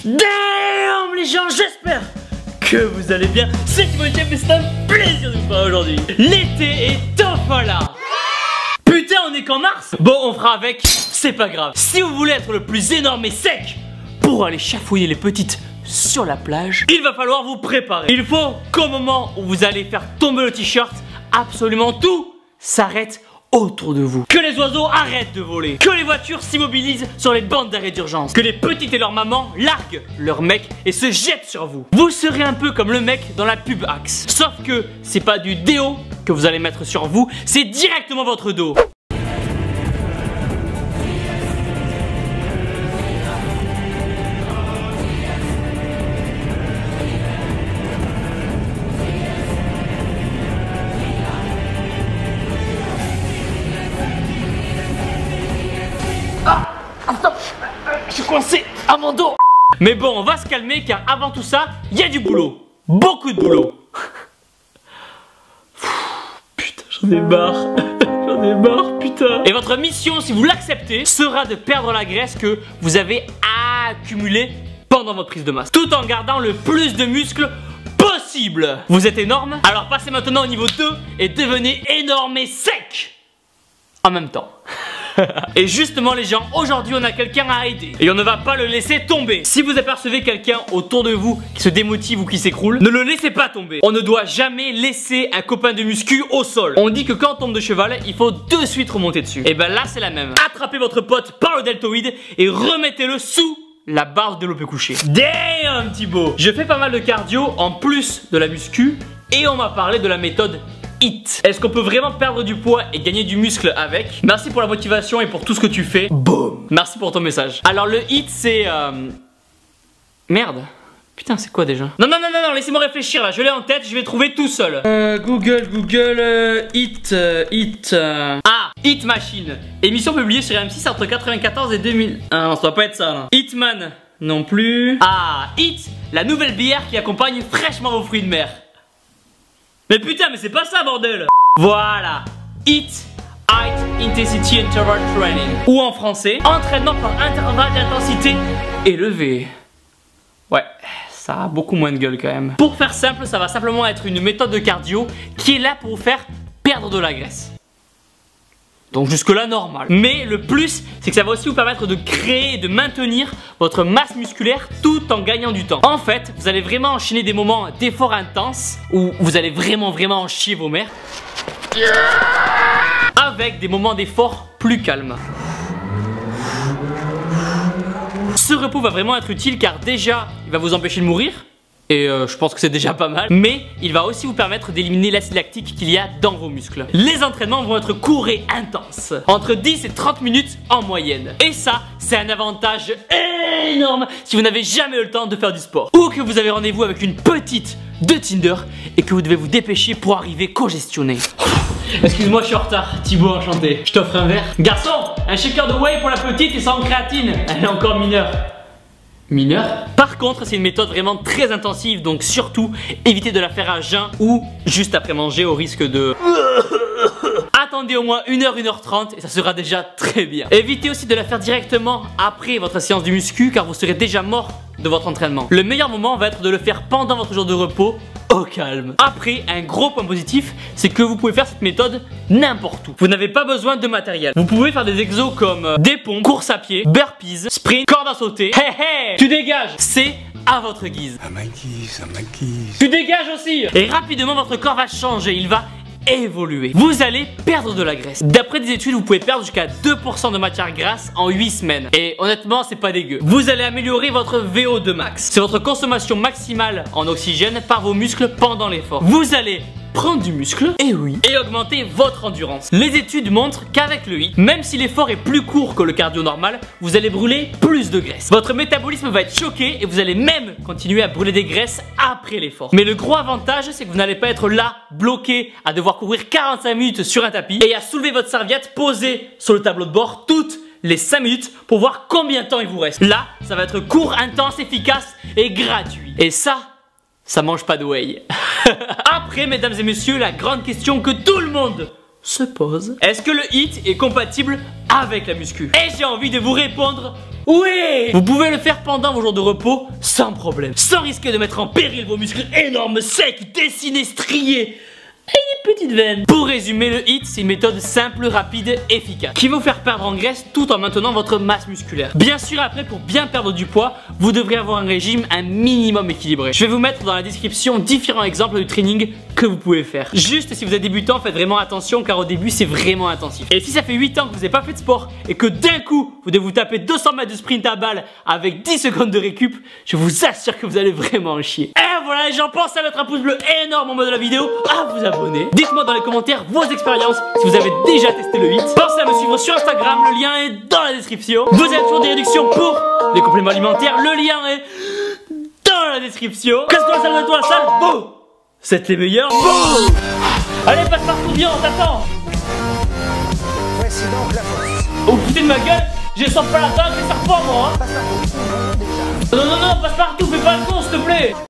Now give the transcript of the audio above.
Damn les gens, j'espère que vous allez bien. C'est Thibaut et c'est un plaisir de vous voir aujourd'hui. L'été est enfin là. Putain, on est qu'en mars. Bon, on fera avec, c'est pas grave. Si vous voulez être le plus énorme et sec pour aller chafouiller les petites sur la plage, il va falloir vous préparer. Il faut qu'au moment où vous allez faire tomber le t-shirt, absolument tout s'arrête autour de vous. Que les oiseaux arrêtent de voler. Que les voitures s'immobilisent sur les bandes d'arrêt d'urgence. Que les petites et leurs mamans larguent leurs mecs et se jettent sur vous. Vous serez un peu comme le mec dans la pub Axe. Sauf que c'est pas du déo que vous allez mettre sur vous, c'est directement votre dos. Je suis coincé à mon dos. Mais bon, on va se calmer car avant tout ça, il y a du boulot. Beaucoup de boulot. Putain, j'en ai marre. J'en ai marre, putain. Et votre mission, si vous l'acceptez, sera de perdre la graisse que vous avez accumulée pendant votre prise de masse, tout en gardant le plus de muscles possible. Vous êtes énorme? Alors passez maintenant au niveau 2 et devenez énorme et sec en même temps. Et justement les gens, aujourd'hui on a quelqu'un à aider et on ne va pas le laisser tomber. Si vous apercevez quelqu'un autour de vous qui se démotive ou qui s'écroule, ne le laissez pas tomber. On ne doit jamais laisser un copain de muscu au sol. On dit que quand on tombe de cheval, il faut de suite remonter dessus. Et ben là c'est la même. Attrapez votre pote par le deltoïde et remettez-le sous la barre de développé couché. Damn Thibaut. Je fais pas mal de cardio en plus de la muscu et on m'a parlé de la méthode HIIT. Est-ce qu'on peut vraiment perdre du poids et gagner du muscle avec? Merci pour la motivation et pour tout ce que tu fais. Boum. Merci pour ton message. Alors le HIIT c'est merde. Putain c'est quoi déjà? Non, laissez-moi réfléchir là, je l'ai en tête, je vais trouver tout seul. Google, HIIT, Ah, HIIT Machine. Émission publiée sur M6 entre 94 et 2000. Ah non, ça doit pas être ça là. Hitman, non plus. Ah, HIIT, la nouvelle bière qui accompagne fraîchement vos fruits de mer. Mais putain, mais c'est pas ça bordel. Voilà, HIIT, High Intensity Interval Training. Ou en français, entraînement par intervalle d'intensité élevée. Ouais, ça a beaucoup moins de gueule quand même. Pour faire simple, ça va simplement être une méthode de cardio qui est là pour vous faire perdre de la graisse. Donc jusque là normal. Mais le plus, c'est que ça va aussi vous permettre de créer et de maintenir votre masse musculaire tout en gagnant du temps. En fait, vous allez vraiment enchaîner des moments d'effort intense où vous allez vraiment en chier vos mères, avec des moments d'effort plus calmes. Ce repos va vraiment être utile car déjà, il va vous empêcher de mourir. Et je pense que c'est déjà pas mal. Mais il va aussi vous permettre d'éliminer l'acide lactique qu'il y a dans vos muscles. Les entraînements vont être courts et intenses, entre 10 et 30 minutes en moyenne. Et ça, c'est un avantage énorme si vous n'avez jamais eu le temps de faire du sport. Ou que vous avez rendez-vous avec une petite de Tinder et que vous devez vous dépêcher pour arriver congestionné. Excuse-moi, je suis en retard. Thibaut, enchanté. Je t'offre un verre. Garçon, un shaker de whey pour la petite et sans créatine. Elle est encore mineure. Mineur. Par contre, c'est une méthode vraiment très intensive, donc surtout évitez de la faire à jeun ou juste après manger au risque de... Attendez au moins 1h, 1h30 et ça sera déjà très bien. Évitez aussi de la faire directement après votre séance du muscu car vous serez déjà mort de votre entraînement. Le meilleur moment va être de le faire pendant votre jour de repos au calme. Après, un gros point positif, c'est que vous pouvez faire cette méthode n'importe où. Vous n'avez pas besoin de matériel. Vous pouvez faire des exos comme des pompes, course à pied, burpees, sprint, corde à sauter. Hey, tu dégages. C'est à votre guise. À ma guise, à ma guise. Tu dégages aussi. Et rapidement, votre corps va changer. Il va évoluer. Vous allez perdre de la graisse. D'après des études, vous pouvez perdre jusqu'à 2% de matière grasse en 8 semaines. Et honnêtement, c'est pas dégueu. Vous allez améliorer votre VO2 max. C'est votre consommation maximale en oxygène par vos muscles pendant l'effort. Vous allez prendre du muscle, et oui, et augmenter votre endurance. Les études montrent qu'avec le HIIT, même si l'effort est plus court que le cardio normal, vous allez brûler plus de graisse. Votre métabolisme va être choqué et vous allez même continuer à brûler des graisses après l'effort. Mais le gros avantage, c'est que vous n'allez pas être là, bloqué, à devoir courir 45 minutes sur un tapis et à soulever votre serviette posée sur le tableau de bord toutes les 5 minutes pour voir combien de temps il vous reste. Là, ça va être court, intense, efficace et gratuit. Et ça mange pas de whey. Après, mesdames et messieurs, la grande question que tout le monde se pose: est-ce que le HIIT est compatible avec la muscu? Et j'ai envie de vous répondre: Oui! Vous pouvez le faire pendant vos jours de repos sans problème, sans risquer de mettre en péril vos muscles énormes, secs, dessinés, striés et des petites veines. Pour résumer, le HIIT, c'est une méthode simple, rapide, efficace qui va vous faire perdre en graisse tout en maintenant votre masse musculaire. Bien sûr, après, pour bien perdre du poids, vous devrez avoir un régime un minimum équilibré. Je vais vous mettre dans la description différents exemples de training que vous pouvez faire. Juste si vous êtes débutant, faites vraiment attention car au début c'est vraiment intensif. Et si ça fait 8 ans que vous n'avez pas fait de sport et que d'un coup vous devez vous taper 200 mètres de sprint à balle avec 10 secondes de récup, je vous assure que vous allez vraiment en chier. Et voilà les gens, pensez à mettre un pouce bleu énorme en bas de la vidéo, à vous abonner. Dites-moi dans les commentaires vos expériences si vous avez déjà testé le HIIT. Pensez à me suivre sur Instagram, le lien est dans la description. Vous avez toujours des réductions pour les compléments alimentaires, le lien est dans la description. Casse-toi la salle de toi, la salle, boum! C'est les meilleurs. Boum! Allez, passe partout, viens, on t'attend. Voici donc la force. Oh putain de ma gueule, je sens pas la dague, mais ça repart moi hein.